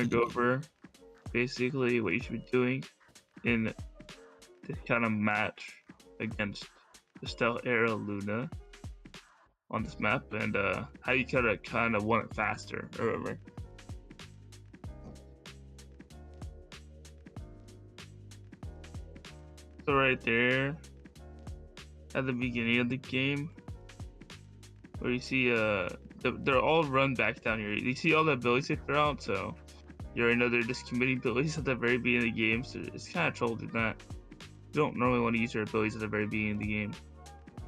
gonna go over basically what you should be doing in this kind of match against the Stealth Era Luna on this map, and how you kind of want it faster or whatever. So right there at the beginning of the game, where you see they're all run back down here. You see all the abilities they throw out, so you already know they're just committing abilities at the very beginning of the game, so it's kind of trouble doing that. You don't normally want to use your abilities at the very beginning of the game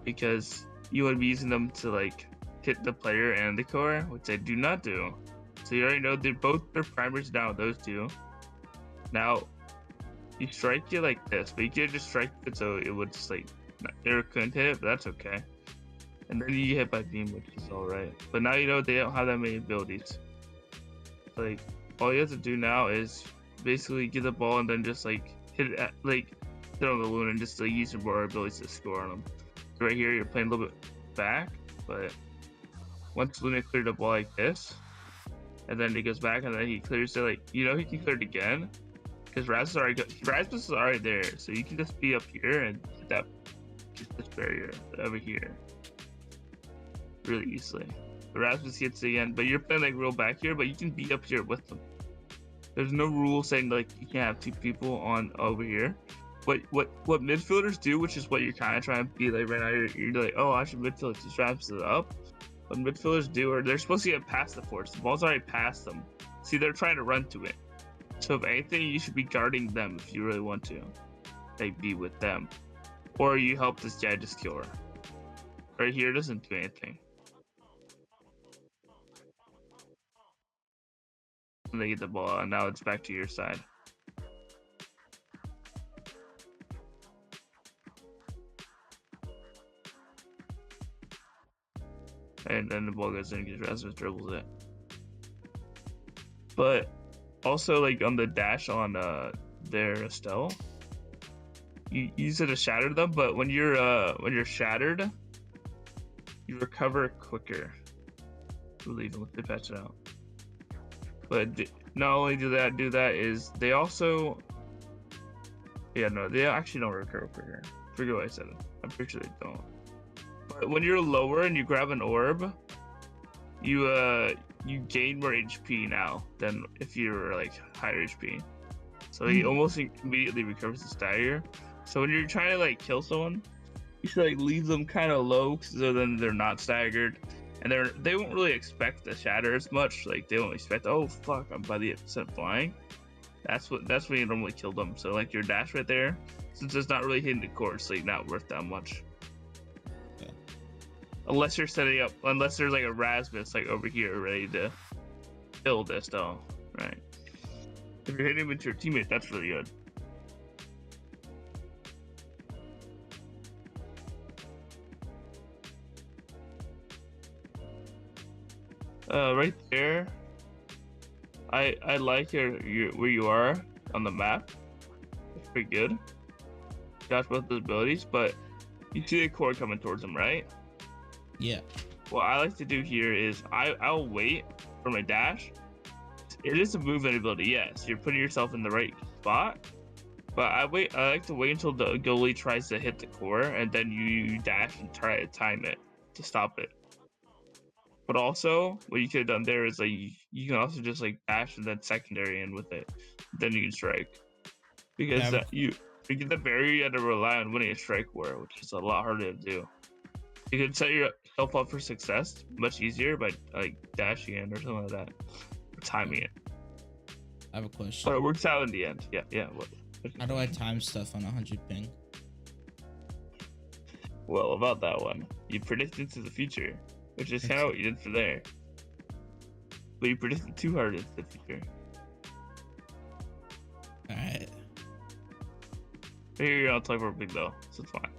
because you want to be using them to like hit the player and the core, which I do not do. So you already know they're primers down, those two. Now you strike it like this, but you can't just strike it so it would just like it couldn't hit it, but that's okay. And then you get hit by beam, which is alright. But now you know they don't have that many abilities. Like all you have to do now is basically get the ball and then just like hit it at, like hit on the Luna and just like use your more abilities to score on them. So right here you're playing a little bit back, but once Luna cleared the ball like this, and then he goes back and then he clears it, like you know he can clear it again because Rasmus is already there, so you can just be up here and hit that this barrier over here really easily. Rasmus gets it again, but you're playing like real back here, but you can be up here with them. There's no rule saying like you can't have two people on over here. What midfielders do, which is what you're kind of trying to be like right now, you're like, oh, I should midfield to Rasmus it up. What midfielders do, or they're supposed to get past the force. The ball's already past them. See, they're trying to run to it. So if anything, you should be guarding them if you really want to. Like be with them. Or you help this guy just kill her. Right here doesn't do anything. And they get the ball, and now it's back to your side. And then the ball goes in because Rasmus dribbles it. But also, like on the dash on their Estelle, you use it to shatter them. But when you're shattered, you recover quicker. I believe if they patch it out. But not only do that is they also, yeah, no, they actually don't recover quicker. Forget what I said. I'm pretty sure they don't. But when you're lower and you grab an orb, you gain more HP now than if you were like higher HP. So he almost immediately recovers the stagger. So when you're trying to like kill someone, you should like leave them kind of low so then they're not staggered. And they won't really expect the shatter as much. Like they won't expect, oh fuck, I'm by the % flying. That's when you normally kill them. So like your dash right there, since it's not really hitting the core, it's like not worth that much. Yeah. Unless you're setting up, unless there's like a Rasmus like over here ready to kill this though, right? If you're hitting with your teammate, that's really good. Right there, I like your where you are on the map. It's pretty good. Got both those abilities, but you see the core coming towards them, right? Yeah. What I like to do here is I'll wait for my dash. It is a movement ability, yes. You're putting yourself in the right spot, but I like to wait until the goalie tries to hit the core, and then you dash and try to time it to stop it. But also, what you could have done there is like you can also just like dash and then secondary in with it. Then you can strike. Because you get the barrier, you had to rely on winning a strike war, which is a lot harder to do. You can set yourself up for success much easier by like dashing in or something like that, or timing it. I have a question. But it works out in the end. Yeah. What How do I time stuff on 100 ping? Well, about that one, you predict into the future. Which is kind of what you did for there. But you predicted too hard into the future. Alright. Here you're on teleport ping though, so it's fine.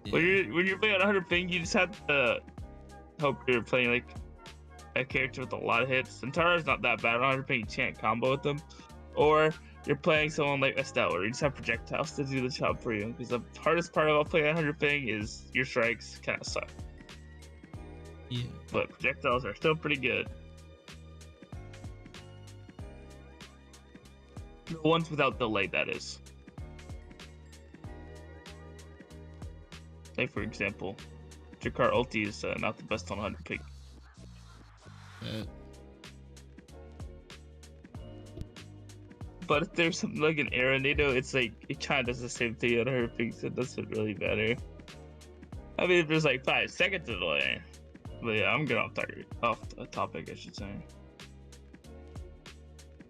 Yeah. When you're playing on 100 ping, you just have to hope you're playing like a character with a lot of hits. Centara's not that bad on 100 ping, you can't combo with them. Or you're where someone like Estelle, where you just have projectiles to do the job for you. Because the hardest part about playing 100 ping is your strikes kind of suck. Yeah. But projectiles are still pretty good. The ones without delay, that is. Like, for example, Jakar ulti is not the best on 100 pick. But if there's something like an Aeronado, it's like, it kind of does the same thing on 100 picks. It doesn't really matter. I mean, if there's like 5 seconds of delay. But yeah, I'm good off topic, I should say.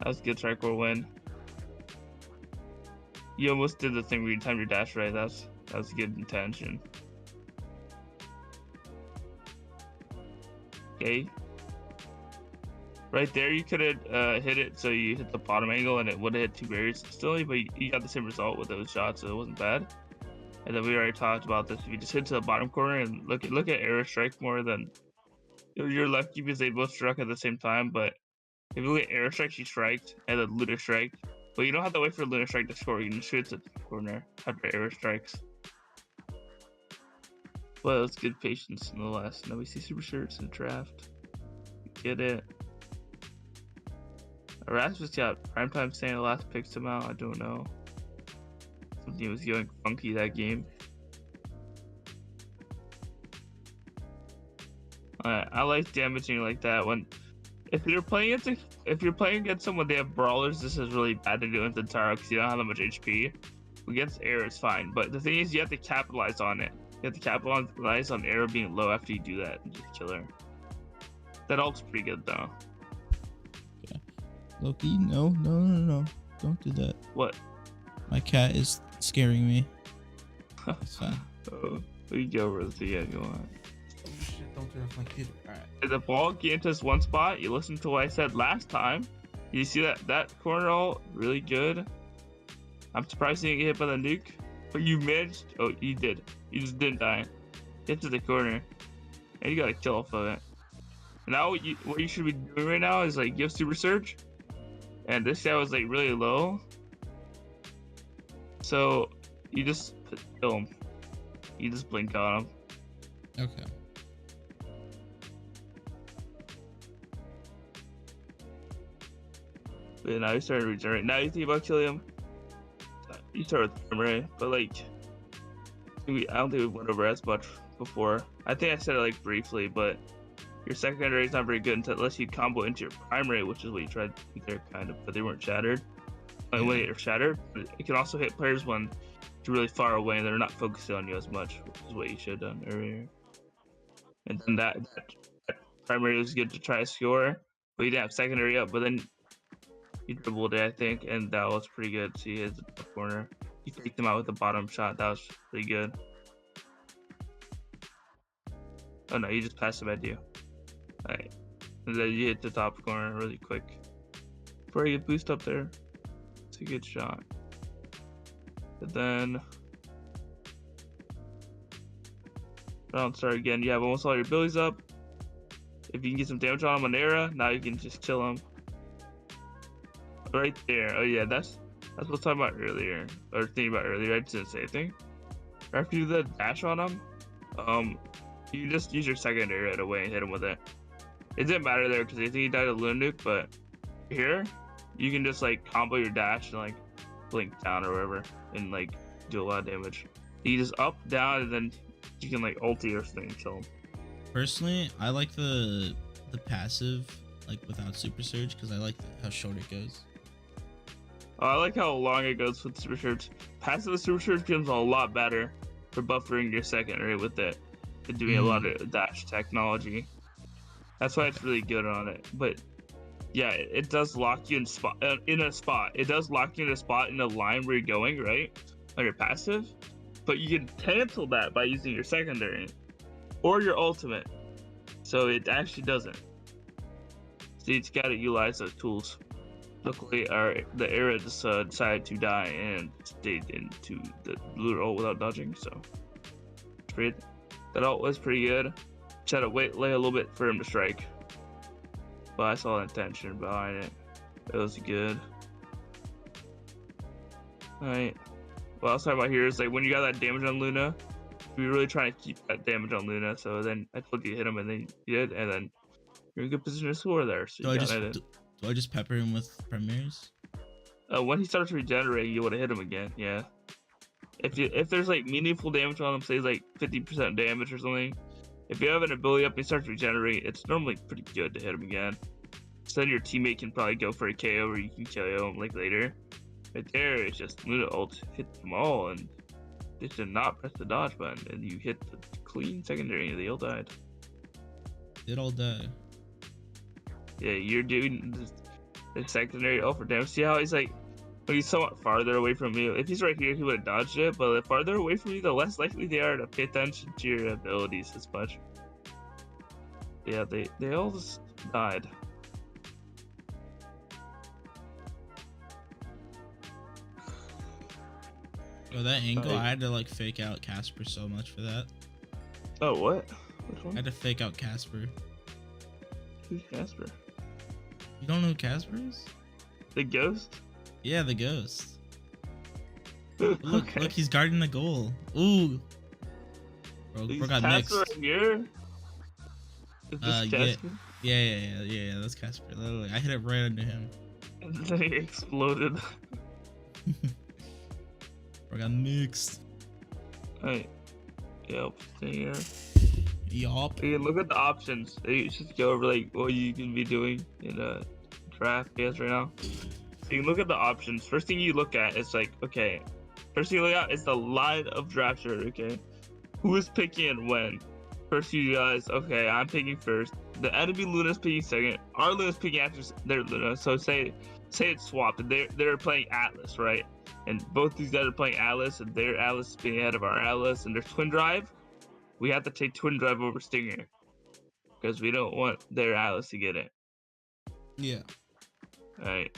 That was a good Tricor win. You almost did the thing where you timed your dash right. That was good intention. Okay. Right there, you could have hit it so you hit the bottom angle and it would have hit 2 barriers instantly, but you got the same result with those shots, so it wasn't bad. And then we already talked about this. If you just hit to the bottom corner and look at arrow strike more than your left keep, because they both struck at the same time. But if you look at arrow strike, she striked, and then Lunar strike. But you don't have to wait for Lunar strike to score. You can just shoot to the corner after arrow strikes. Well, it's good patience in the last. Now we see super shirts in the draft. Get it. Erasmus got primetime saying the last pick somehow. I don't know. Something was going funky that game. I like damaging like that when if you're playing against someone they have brawlers. This is really bad to do with Taro because you don't have that much HP. Against air, it's fine, but the thing is you have to capitalize on it. You have to capitalize on arrow being low after you do that and just kill her. That ult's pretty good though. Okay. Loki, no. Don't do that. What? My cat is scaring me. It's fine. Oh, we go over the yeah, go on. Oh shit, don't turn off my kid. Alright. If the ball gained us one spot, you listen to what I said last time. You see that corner ult? Really good. I'm surprised you didn't get hit by the nuke. But you managed. Oh, you did. You just didn't die. Get to the corner. And you got a kill off of it. Now what you should be doing right now is like give super surge. And this guy was like really low. So you just kill him. You just blink on him. Okay. But now you start to regenerate. Now you think about killing him. You start with primary, but like I don't think we went over as much before. I think I said it like briefly, but your secondary is not very good unless you combo into your primary, which is what you tried to do there, kind of, but they weren't shattered. When they're shattered, it can also hit players when you're really far away and they're not focusing on you as much, which is what you should have done earlier. And then that primary was good to try to score, but you didn't have secondary up, but then you dribbled it, I think, and that was pretty good. So you hit the top corner. You faked them out with the bottom shot. That was pretty good. Oh no, you just passed it back to you. Alright. And then you hit the top corner really quick. Before you get boost up there. It's a good shot. But then round start again. You have almost all your abilities up. If you can get some damage on him on Era, now you can just kill him. Right there. Oh yeah, that's what I was talking about earlier. Or thinking about earlier. I just didn't say anything. After you do the dash on him, you just use your secondary right away and hit him with it. It didn't matter there because I think he died of Luna Nuke, but here you can just like combo your dash and like blink down or whatever and like do a lot of damage. You just up, down, and then you can like ulti or something and kill him. Personally, I like the passive like without super surge because I like how short it goes. I like how long it goes with super surge. Passive super surge becomes a lot better for buffering your secondary with it and doing a lot of dash technology. That's why it's really good on it. But yeah, it does lock you in a spot. It does lock you in a spot in the line where you're going, right? On your passive. But you can cancel that by using your secondary or your ultimate. So it actually doesn't. So you just gotta utilize those tools. Luckily, the Era just decided to die and stayed into the blue ult without dodging, so that ult was pretty good. Just had to lay a little bit for him to strike, but I saw the intention behind it. It was good. Alright, what I was talking about here is like when you got that damage on Luna, we were really trying to keep that damage on Luna, so then I told you to hit him and then you did, and then you're in a good position to score there. So do I just pepper him with primaries? When he starts regenerating, you want to hit him again. Yeah. If there's like meaningful damage on him, say like 50% damage or something. If you have an ability up and he starts regenerating, it's normally pretty good to hit him again. So then your teammate can probably go for a KO, or you can KO him like later. Right there, it's just Luna ult hit them all, and they did not press the dodge button, and you hit the clean secondary, and they all died. They'd all die. Yeah, you're doing the secondary ult for damage. See how he's like, when he's somewhat farther away from you. If he's right here, he would have dodged it, but the farther away from you, the less likely they are to pay attention to your abilities as much. Yeah, they all just died. Oh, that angle, I had to like fake out Casper so much for that. Oh, what? Which one? I had to fake out Casper. Who's Casper? You don't know who Casper is? The ghost? Yeah, the ghost. Okay. Look, he's guarding the goal. Ooh. Bro got mixed. Casper right here? Is this Casper? Yeah, that's Casper. Literally, I hit it right under him. And then he exploded. Bro got mixed. Alright. Yep, stay here. Yup. You can look at the options. You just go over like what you can be doing in a draft PS right now. So you can look at the options. First thing you look at is like, okay. First thing you look at is the line of draft order, okay? Who is picking and when? First you guys, okay, I'm picking first. The enemy Luna's picking second. Our Luna's picking after their Luna. So say it's swapped. They're playing Atlas, right? And both these guys are playing Atlas, and their Atlas is being ahead of our Atlas, and their Twin Drive. We have to take Twin Drive over Stinger because we don't want their Atlas to get it. Yeah. Alright.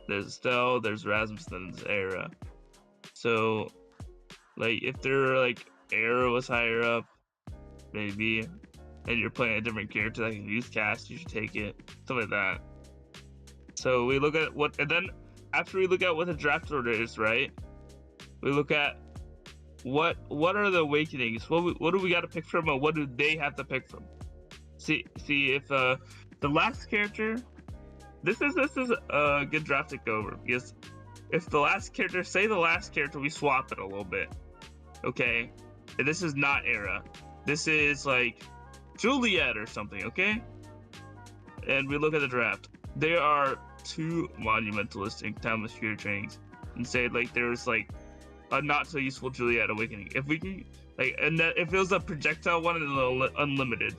There's Estelle, there's Rasmussen, there's Era. So, like, if they're like Era was higher up, maybe, and you're playing a different character that can use cast, you should take it. Something like that. So we look at what, and then after we look at what the draft order is, right? We look at what are the awakenings? What do we got to pick from, and what do they have to pick from? See if the last character. This is a good draft to go over, because if the last character, say the last character, we swap it a little bit, okay? And this is not Era. This is like Juliet or something, okay? And we look at the draft. There are two monumentalistic timeless shooter trainings, and say like there's like a not so useful Juliet awakening. If we can like, and that if it was a projectile one and unlimited.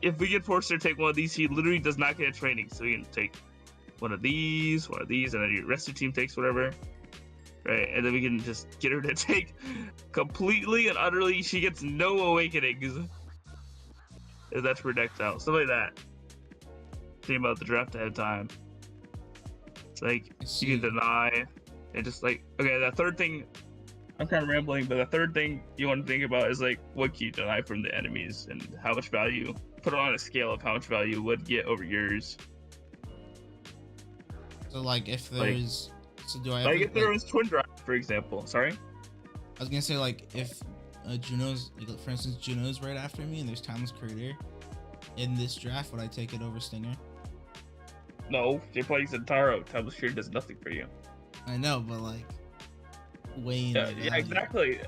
If we get forced to take one of these, he literally does not get a training. So we can take one of these, and then your rest of your team takes whatever, right? And then we can just get her to take completely and utterly. She gets no awakenings. If that's projectile, something like that. Think about the draft ahead of time. It's like you can deny, and just like, okay, that third thing. I'm kind of rambling, but the third thing you want to think about is like, what can you deny from the enemies and how much value, put it on a scale of how much value would get over yours. So like if there's, like, so do I like if there was Twin Drive, for example, sorry? I was gonna say like if Juno's, like for instance, Juno's right after me and there's Timeless Creator, in this draft, would I take it over Stinger? No, you're playing Zentaro. Timeless Creator does nothing for you. I know, but like, weighing yeah, exactly.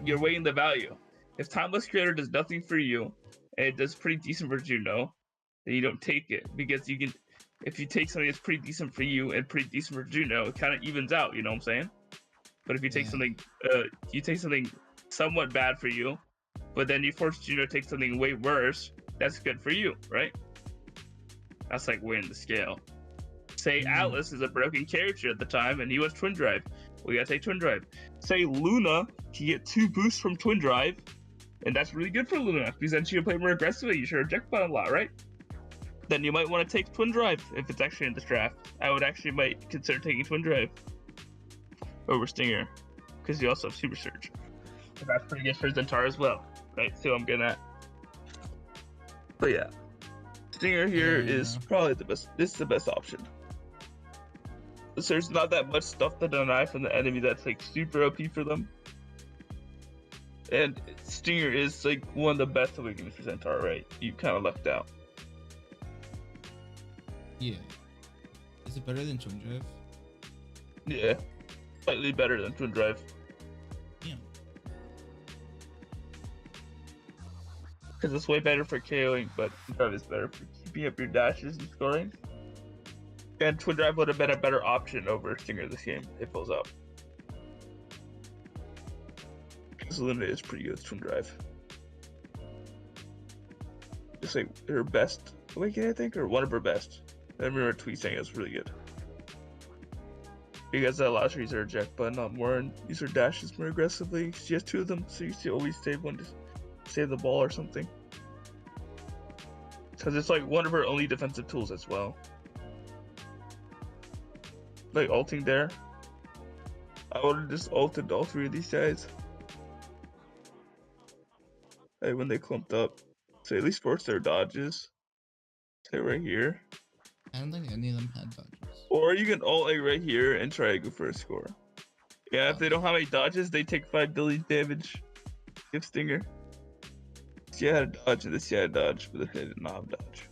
You're weighing the value. If Timeless Creator does nothing for you, and it does pretty decent for Juno, then you don't take it, because you can. If you take something that's pretty decent for you and pretty decent for Juno, it kind of evens out. You know what I'm saying? But if you take something, you take something somewhat bad for you, but then you force Juno to take something way worse, that's good for you, right? That's like weighing the scale. Say Atlas is a broken character at the time, and he was Twin Drive. We gotta take Twin Drive. Say Luna can get 2 boosts from Twin Drive, and that's really good for Luna, because then she can play more aggressively. You should reject button a lot, right? Then you might want to take Twin Drive if it's actually in this draft. I would actually might consider taking Twin Drive over Stinger, because you also have Super Surge. And that's pretty good for Zentaro as well, right? So I'm getting at. But yeah, Stinger here is probably the best. This is the best option. So there's not that much stuff to deny from the enemy that's like super OP for them. And Stinger is like one of the best awakenings for Zentaro, right? You kind of lucked out. Yeah. Is it better than Twin Drive? Yeah, slightly better than Twin Drive. Yeah. Because it's way better for KOing, but Twin Drive is better for keeping up your dashes and scoring. And Twin Drive would have been a better option over Stinger this game. It pulls out. Because Luna is pretty good with Twin Drive. Just like her best awakening, I think, or one of her best. I remember Tweet saying it was really good. Because that allows her to use her eject button on more and use her dashes more aggressively. She has 2 of them, so you can always save one to save the ball or something. Because it's like one of her only defensive tools as well. Like ulting there. I would have just ulted all 3 of these guys. Like when they clumped up. So at least force their dodges. Say right here. I don't think any of them had dodges. Or you can ult like right here and try to go for a score. Yeah, if they don't have any dodges, they take 5 billion damage. Give Stinger. She had a dodge and this guy had a dodge, but this guy did not have dodge.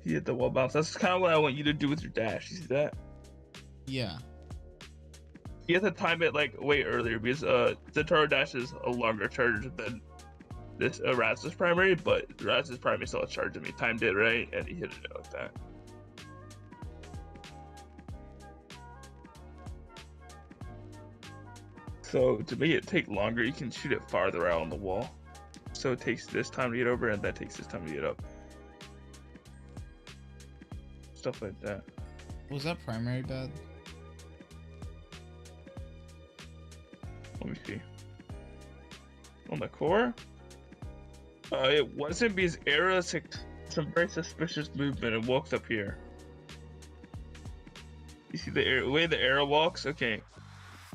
He hit the wall bounce. That's kind of what I want you to do with your dash. You see that? Yeah. You have to time it like way earlier because Zentaro dash is a longer charge than this Raz's primary, but Raz's primary still a charge. I mean, timed it right and he hit it like that. So to make it take longer, you can shoot it farther out on the wall. So it takes this time to get over, and that takes this time to get up. Stuff like that. Was that primary bad? Let me see. On the core? It wasn't because Era took some very suspicious movement and walked up here. You see the way the Era walks? Okay.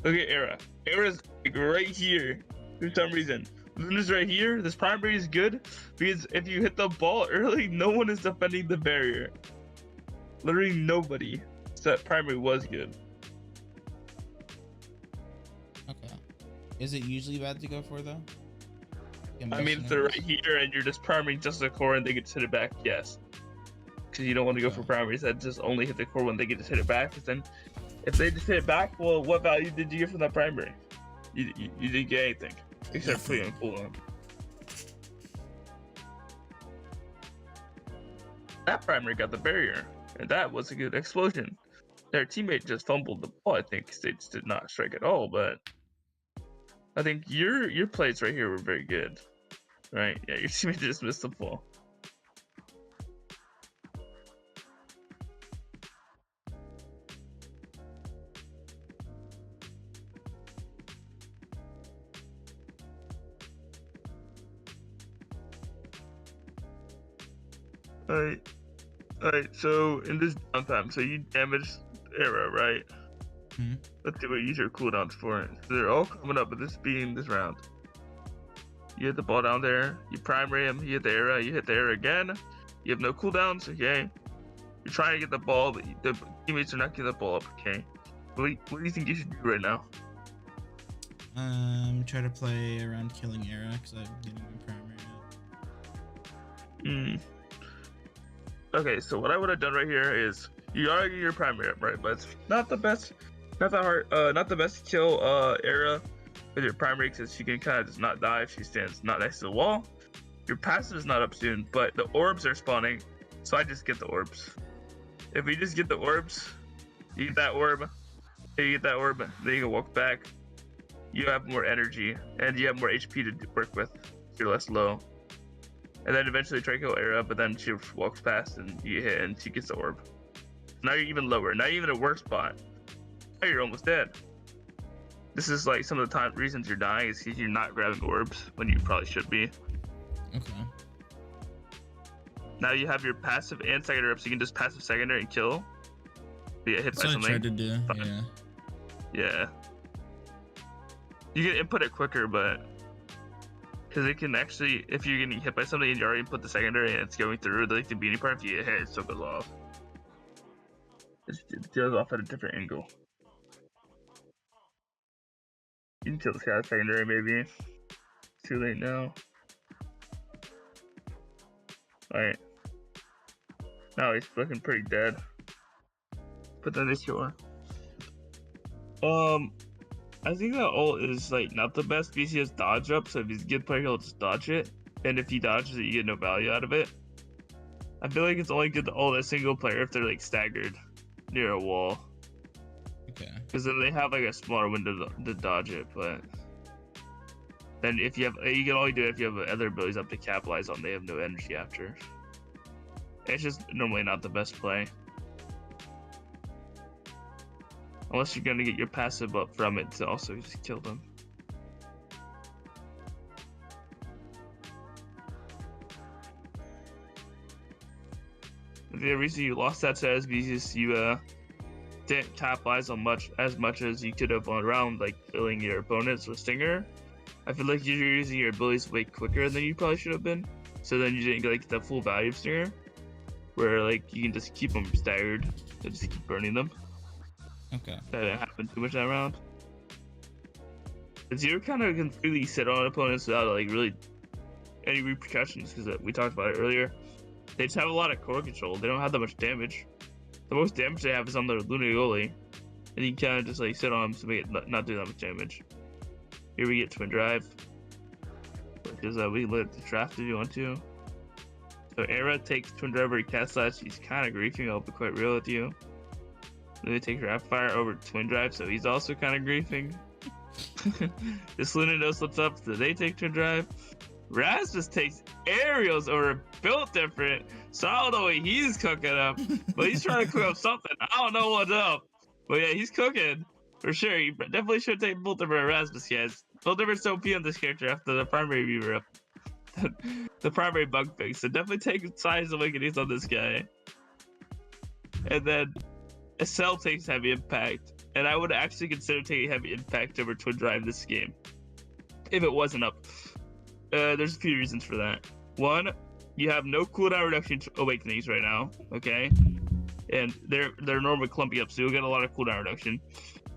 Look at Era. Era's like right here for some reason. Luna's right here. This primary is good because if you hit the ball early, no one is defending the barrier. Literally nobody. So that primary was good. Okay. Is it usually bad to go for though? I mean, if they're right here and you're just primarying just the core and they get to hit it back, yes. Because you don't want to go for primaries that just only hit the core when they get to hit it back. Because then, if they just hit it back, well, what value did you get from that primary? You didn't get anything except putting on cooldown. That primary got the barrier, and that was a good explosion. Their teammate just fumbled the ball, I think, because they just did not strike at all. But I think your plays right here were very good. Right? Yeah, your teammate just missed the ball. Alright, so in this downtime, so you damaged Era, right? Mm-hmm. Let's see what you use your cooldowns for. So they're all coming up at this being this round. You hit the ball down there, you primary him, you hit the Era again. You have no cooldowns, okay? You're trying to get the ball, but the teammates are not getting the ball up, okay? What do you think you should do right now? Try to play around killing Era because I'm getting my primary up. Okay, so what I would have done right here is you already get your primary up, right? But it's not the best, not that hard, not the best to kill Era with your primary because she can kind of just not die if she stands not next to the wall. Your passive is not up soon, but the orbs are spawning, so I just get the orbs. If we just get the orbs, you get that orb, then you can walk back. You have more energy and you have more HP to work with. You're less low. And then eventually try to kill Era, but then she walks past and you hit and she gets the orb. Now you're even lower, not even a worse spot. Now you're almost dead. This is like some of the reasons you're dying is because you're not grabbing orbs when you probably should be. Okay. Now you have your passive and secondary up, so you can just passive secondary and kill. You get hit by something. That's what I tried to do, yeah. Yeah. You can input it quicker, but because it can actually, if you're getting hit by something and you already put the secondary and it's going through, like the beginning part, if you get hit, it still goes off. It goes off at a different angle. You can kill this guy secondary, maybe. It's too late now. Alright. Now he's fucking pretty dead. But then it's your. I think that ult is like not the best because he has dodge up, so if he's a good player, he'll just dodge it. And if he dodges it, you get no value out of it. I feel like it's only good to ult a single player if they're like staggered near a wall. Okay. Because then they have like a smaller window to dodge it, but then if you can only do it if you have other abilities up to capitalize on. They have no energy after. It's just normally not the best play. Unless you're gonna get your passive up from it to also just kill them. The reason you lost that set is because you didn't capitalize on as much as you could have on around like killing your opponents with Stinger. I feel like you're using your abilities way quicker than you probably should have been. So then you didn't get like the full value of Stinger, where like you can just keep them staggered and just keep burning them. Okay. That didn't happen too much that round. Zero kind of can freely sit on opponents without like really any repercussions because we talked about it earlier. They just have a lot of core control. They don't have that much damage. The most damage they have is on their Lunagoli, and you can kind of just like sit on them to make it not do that much damage. Here we get Twin Drive, which is we can let the draft if you want to. So Era takes Twin Drive over Cast Slash. He's kind of griefing. I'll be quite real with you. Then they take Rapid Fire over Twin Drive, so he's also kind of griefing. This Luna knows what's up, so they take Twin Drive. Rasmus takes Aerials over Built Different, so I don't know what he's cooking up, but he's trying to cook up something. I don't know what's up, but yeah, he's cooking for sure. He definitely should take Built Different Rasmus, guys. Built Different's OP on this character after the primary viewer up. The primary bug fix, so definitely take Size Awakenings on this guy. And then Cell takes Heavy Impact, and I would actually consider taking Heavy Impact over Twin Drive this game if it wasn't up. There's a few reasons for that. One, you have no cooldown reduction Awakenings right now, okay? And they're normally clumpy up, so you'll get a lot of cooldown reduction.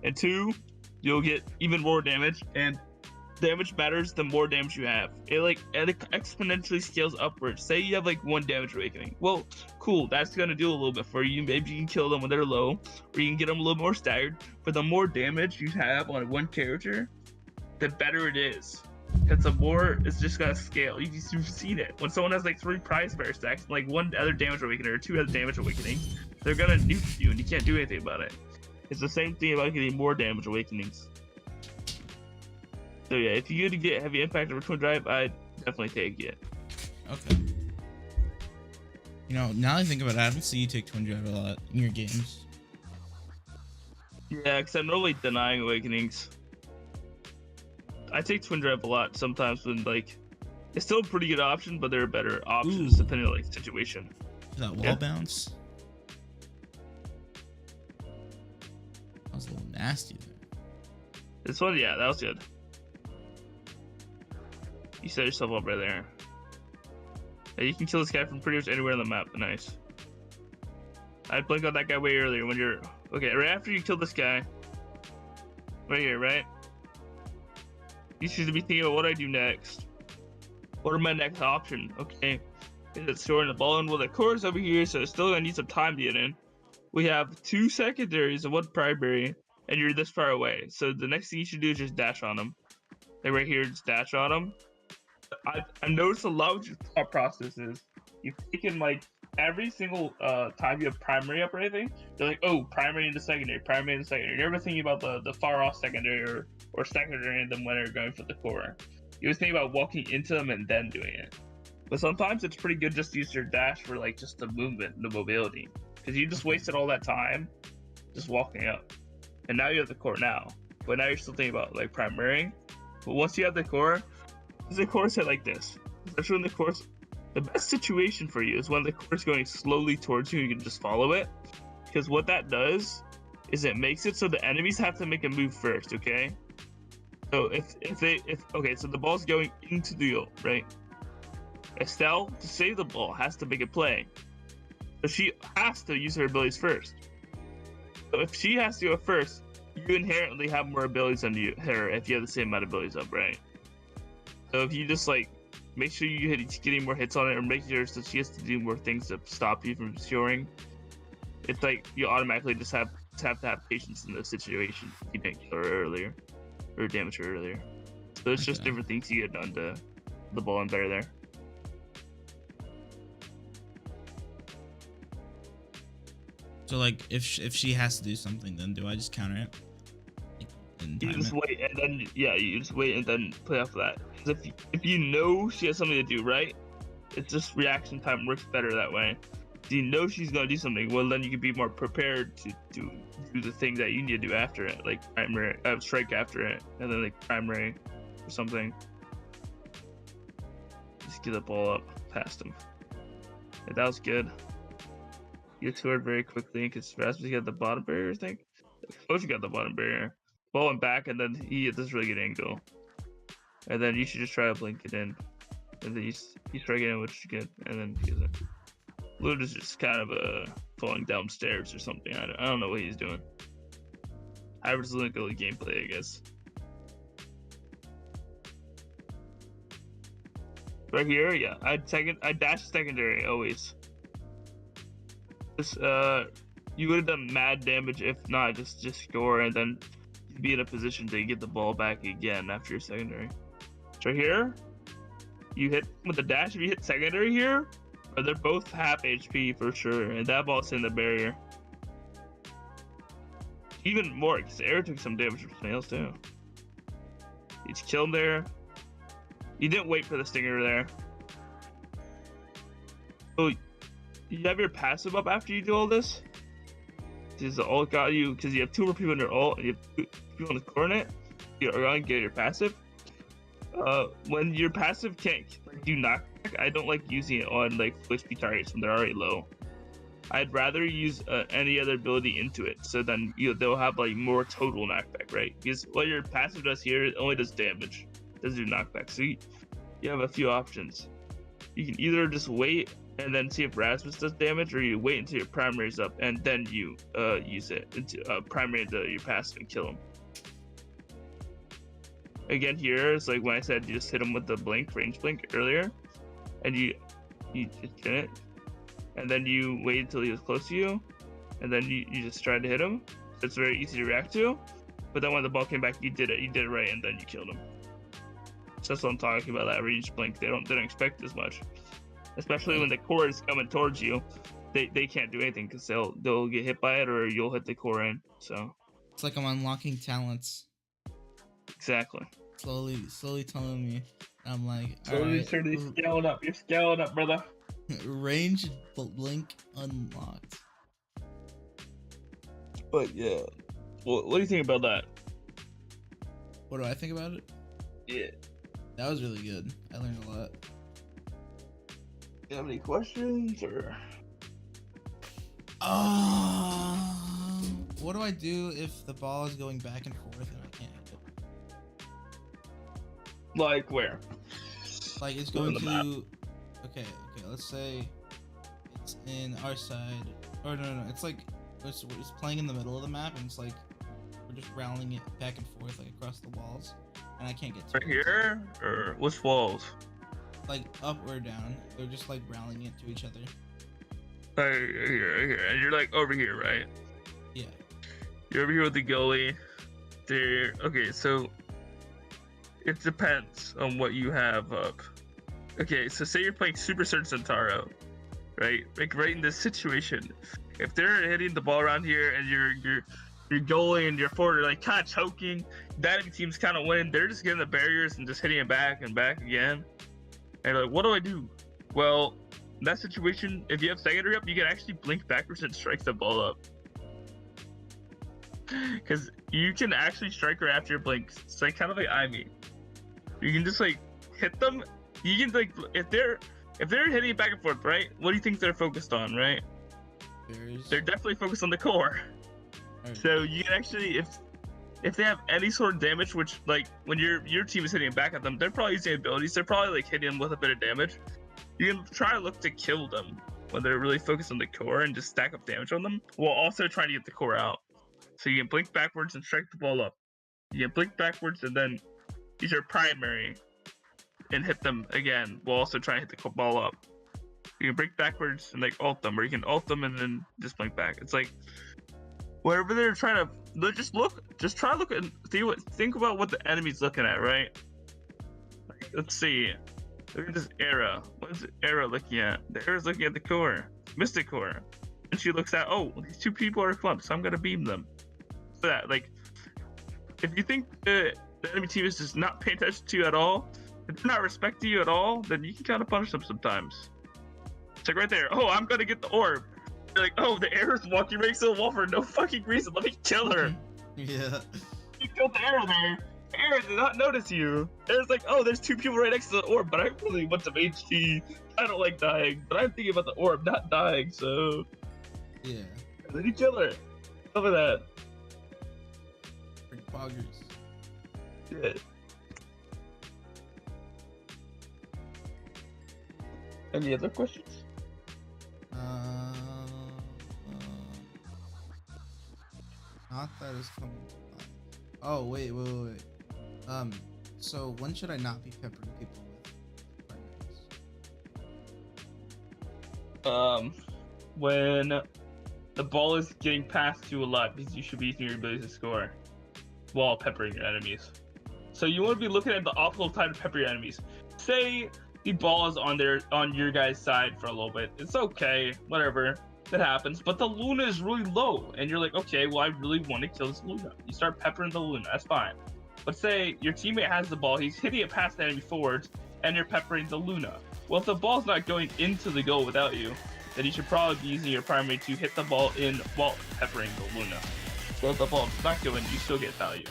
And two, you'll get even more damage, and damage matters the more damage you have. It exponentially scales upwards. Say you have like 1 damage awakening. Well, cool, that's gonna do a little bit for you. Maybe you can kill them when they're low, or you can get them a little more staggered. But the more damage you have on one character, the better it is. Because the more it's just gonna scale. You've seen it. When someone has like 3 prize fire stacks, and like 1 other damage awakening or 2 other damage awakenings, they're gonna nuke you and you can't do anything about it. It's the same thing about getting more damage awakenings. So yeah, if you could get Heavy Impact over Twin Drive, I'd definitely take it. Okay. You know, now I think about it, I don't see you take Twin Drive a lot in your games. Yeah, because I'm normally denying awakenings. I take Twin Drive a lot sometimes when like it's still a pretty good option, but there are better options depending on like the situation. That wall bounce. That was a little nasty there. This one, yeah, that was good. You set yourself up right there. Yeah, you can kill this guy from pretty much anywhere on the map. Nice. I'd blink on that guy way earlier when you're okay. Right after you kill this guy, right here, right? You should be thinking about what I do next. What are my next option? Okay, is it storing the ball in? Well, the core is over here, so it's still gonna need some time to get in. We have 2 secondaries and 1 primary, and you're this far away. So the next thing you should do is just dash on them. Like right here, just dash on them. I noticed a lot of your thought processes. You've taken like every single time you have primary up or anything, they're like, oh, primary into secondary, primary into secondary. You're never thinking about the far off secondary or secondary in them when they're going for the core. You always think about walking into them and then doing it. But sometimes it's pretty good just to use your dash for like just the movement, the mobility. Because you just wasted all that time just walking up. And now you have the core now. But now you're still thinking about like primarying. But once you have the core hit like this. Especially when the course, the best situation for you is when the core is going slowly towards you and you can just follow it. Because what that does is it makes it so the enemies have to make a move first, okay? So okay, so the ball's going into the ult, right? Estelle, to save the ball, has to make a play. So she has to use her abilities first. So if she has to go first, you inherently have more abilities than her if you have the same amount of abilities up, right? So if you just like make sure you hit getting more hits on it, or make sure so she has to do more things to stop you from scoring. It's like you automatically just have to have patience in those situations. You didn't kill her earlier, or damage her earlier. So it's just different things you get done to the ball and better there. So like, if she has to do something, then do I just counter it? You just wait, and then you just wait and then play off of that. Because if you know she has something to do, right? It's just reaction time works better that way. If you know she's gonna do something, well then you can be more prepared to do the thing that you need to do after it, like primary strike after it, and then like primary or something. Just get the ball up past him. And that was good. You scored very quickly because Rasmus got the bottom barrier, I think. Coach got the bottom barrier. Ball went back, and then he hit this really good angle. And then you should just try to blink it in. And then you strike it in, which is good. And then he doesn't. Lud is just kind of falling downstairs or something. I don't know what he's doing. Average Lincoln gameplay, I guess. Right here, yeah. I dash secondary always. Just you would have done mad damage if not just score, and then you'd be in a position to get the ball back again after your secondary. So right here, you hit with the dash. If you hit secondary here, they're both half HP for sure, and that ball's in the barrier. Even more, because Air took some damage from snails too. He's killed there. You didn't wait for the stinger there. So you have your passive up after you do all this. Because the ult got you, because you have 2 more people in your ult, and you have 2 people on the coordinate. You're gonna get your passive. When your passive can't do knockback, I don't like using it on like Twisty targets when they're already low. I'd rather use any other ability into it, so then they'll have like more total knockback, right? Because what your passive does here, it only does damage, it doesn't do knockback. So you have a few options. You can either just wait and then see if Rasmus does damage, or you wait until your primary's up and then you use it into primary into your passive and kill him. Again, here it's like when I said you just hit him with the blink, range blink earlier, and you just didn't, and then you wait until he was close to you, and then you just tried to hit him. It's very easy to react to, but then when the ball came back, you did it right, and then you killed him. So that's what I'm talking about, that range blink. They don't expect as much, especially when the core is coming towards you. They can't do anything because they'll get hit by it, or you'll hit the core in. So it's like I'm unlocking talents. Exactly. Slowly telling me. I'm like, you're scaling up. You're scaling up, brother. Range blink unlocked. But yeah, what do you think about that? What do I think about it? Yeah, that was really good. I learned a lot. You have any questions or? What do I do if the ball is going back and forth and I can't hit it? Like where? Like it's going to. Okay. Let's say it's in our side, or no. It's like it's playing in the middle of the map, and it's like we're just rallying it back and forth like across the walls, and I can't get to right here, or which walls? Like up or down. They're just like rallying it to each other. Right here, and you're like over here, right? Yeah. You're over here with the goalie. There. Okay, so it depends on what you have up. Okay, so say you're playing Super Surge Centauro, right? Like right in this situation, if they're hitting the ball around here and your goalie and your forward are like kind of choking, that enemy team's kind of winning. They're just getting the barriers and just hitting it back and back again. And you're like, what do I do? Well, in that situation, if you have secondary up, you can actually blink backwards and strike the ball up. Because you can actually strike her after your blinks. It's like kind of like Ivy. You can just like hit them. You can like if they're hitting it back and forth, right? What do you think they're focused on, right? They're definitely focused on the core. Right. So you can actually, if they have any sort of damage, which like when your team is hitting it back at them, they're probably using abilities. They're probably like hitting them with a bit of damage. You can try to look to kill them when they're really focused on the core and just stack up damage on them, while also trying to get the core out. So you can blink backwards and strike the ball up. You can blink backwards and then use your primary and hit them again while also trying to hit the ball up. You can break backwards and like ult them, or you can ult them and then just blink back. It's like wherever they're trying to just try to look and think about what the enemy's looking at, right? Like, let's see. Look at this Era. What is Era looking at? The Era's looking at the core, Mystic Core, and she looks at, oh, these two people are clumped, so I'm gonna beam them. So that, like, if you think the enemy team is just not paying attention to you at all, if they're not respecting you at all, then you can kind of punish them sometimes. It's like right there. Oh, I'm gonna get the orb. You're like, oh, the Era's walking next to the wall for no fucking reason. Let me kill her. Yeah. You killed the Era there. The Era did not notice you. Era's like, oh, there's two people right next to the orb, but I really want some HP. I don't like dying, but I'm thinking about the orb, not dying, so. Yeah. And then you kill her. Love that. Freak poggers. Yeah. Any other questions? Not that is coming to mind. Oh, wait. So when should I not be peppering people with? When the ball is getting passed to a lot, because you should be using your ability to score while peppering your enemies. So you want to be looking at the optimal time to pepper your enemies. Say the ball is on your guy's side for a little bit. It's okay, whatever. That happens, but the Luna is really low, and you're like, okay, well, I really want to kill this Luna. You start peppering the Luna, that's fine. But say your teammate has the ball, he's hitting it past the enemy forwards, and you're peppering the Luna. Well, if the ball's not going into the goal without you, then you should probably be using your primary to hit the ball in while peppering the Luna. So if the ball does not go in, you still get value.